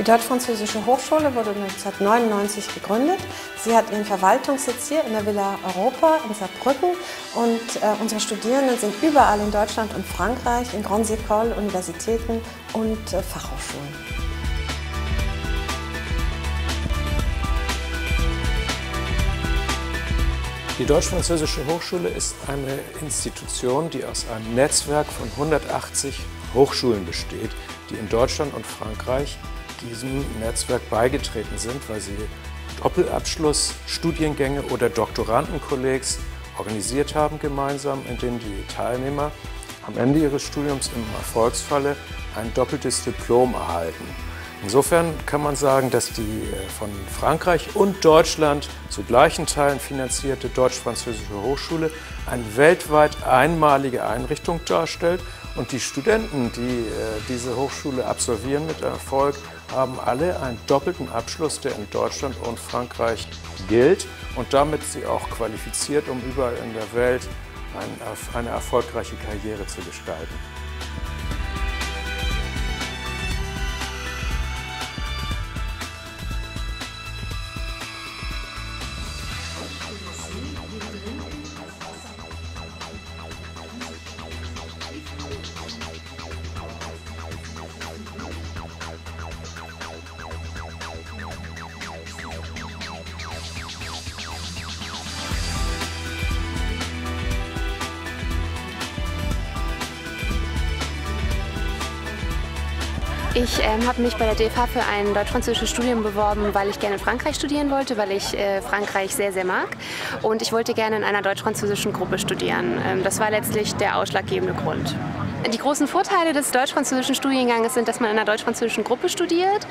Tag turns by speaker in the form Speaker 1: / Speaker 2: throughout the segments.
Speaker 1: Deutsch-Französische Hochschule wurde 1999 gegründet. Sie hat ihren Verwaltungssitz hier in der Villa Europa in Saarbrücken und unsere Studierenden sind überall in Deutschland und Frankreich, in Grandes Écoles, Universitäten und Fachhochschulen.
Speaker 2: Die Deutsch-Französische Hochschule ist eine Institution, die aus einem Netzwerk von 180 Hochschulen besteht, die in Deutschland und Frankreich diesem Netzwerk beigetreten sind, weil sie Doppelabschlussstudiengänge oder Doktorandenkollegs organisiert haben gemeinsam, in denen die Teilnehmer am Ende ihres Studiums im Erfolgsfalle ein doppeltes Diplom erhalten. Insofern kann man sagen, dass die von Frankreich und Deutschland zu gleichen Teilen finanzierte Deutsch-Französische Hochschule eine weltweit einmalige Einrichtung darstellt. Und die Studenten, die diese Hochschule absolvieren mit Erfolg, haben alle einen doppelten Abschluss, der in Deutschland und Frankreich gilt und damit sie auch qualifiziert, um überall in der Welt eine erfolgreiche Karriere zu gestalten.
Speaker 3: Ich habe mich bei der DFH für ein deutsch-französisches Studium beworben, weil ich gerne in Frankreich studieren wollte, weil ich Frankreich sehr, sehr mag. Und ich wollte gerne in einer deutsch-französischen Gruppe studieren. Das war letztlich der ausschlaggebende Grund. Die großen Vorteile des deutsch-französischen Studienganges sind, dass man in einer deutsch-französischen Gruppe studiert,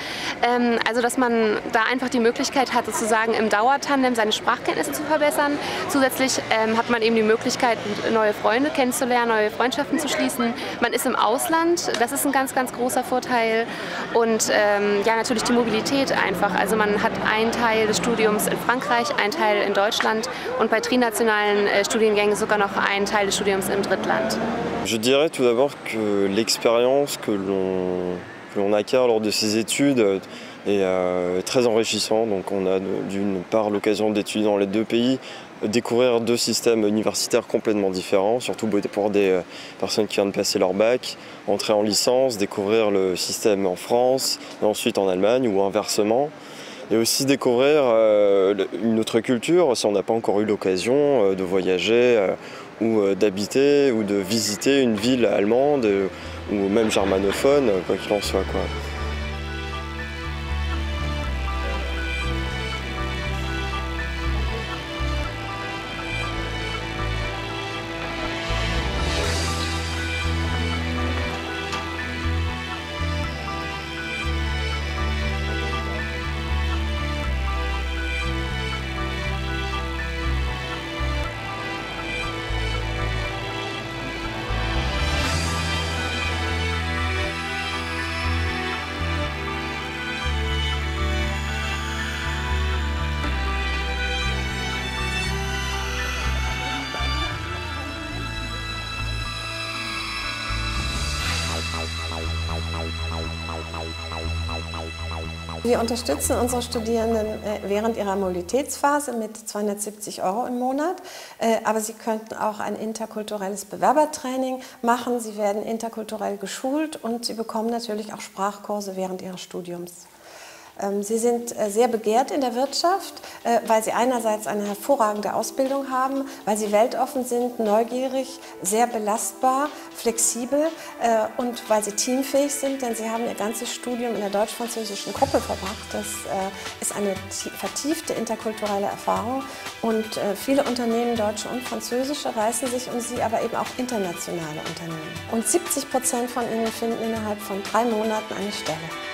Speaker 3: also dass man da einfach die Möglichkeit hat, sozusagen im Dauertandem seine Sprachkenntnisse zu verbessern. Zusätzlich hat man eben die Möglichkeit, neue Freunde kennenzulernen, neue Freundschaften zu schließen. Man ist im Ausland, das ist ein ganz, ganz großer Vorteil. Und ja, natürlich die Mobilität einfach. Also man hat einen Teil des Studiums in Frankreich, einen Teil in Deutschland und bei trinationalen Studiengängen sogar noch einen Teil des Studiums im Drittland.
Speaker 4: Je dirais tout d'abord que l'expérience que l'on acquiert lors de ces études est très enrichissante. Donc on a d'une part l'occasion d'étudier dans les deux pays, découvrir deux systèmes universitaires complètement différents, surtout pour des personnes qui viennent de passer leur bac, entrer en licence, découvrir le système en France et ensuite en Allemagne ou inversement. Et aussi découvrir une autre culture si on n'a pas encore eu l'occasion de voyager ou d'habiter ou de visiter une ville allemande ou même germanophone, quoi qu'il en soit, quoi.
Speaker 1: Wir unterstützen unsere Studierenden während ihrer Mobilitätsphase mit 270 € im Monat, aber sie könnten auch ein interkulturelles Bewerbertraining machen. Sie werden interkulturell geschult und sie bekommen natürlich auch Sprachkurse während ihres Studiums. Sie sind sehr begehrt in der Wirtschaft, weil sie einerseits eine hervorragende Ausbildung haben, weil sie weltoffen sind, neugierig, sehr belastbar, flexibel und weil sie teamfähig sind, denn sie haben ihr ganzes Studium in der deutsch-französischen Gruppe verbracht. Das ist eine vertiefte interkulturelle Erfahrung und viele Unternehmen, deutsche und französische, reißen sich um sie, aber eben auch internationale Unternehmen. Und 70% von ihnen finden innerhalb von 3 Monaten eine Stelle.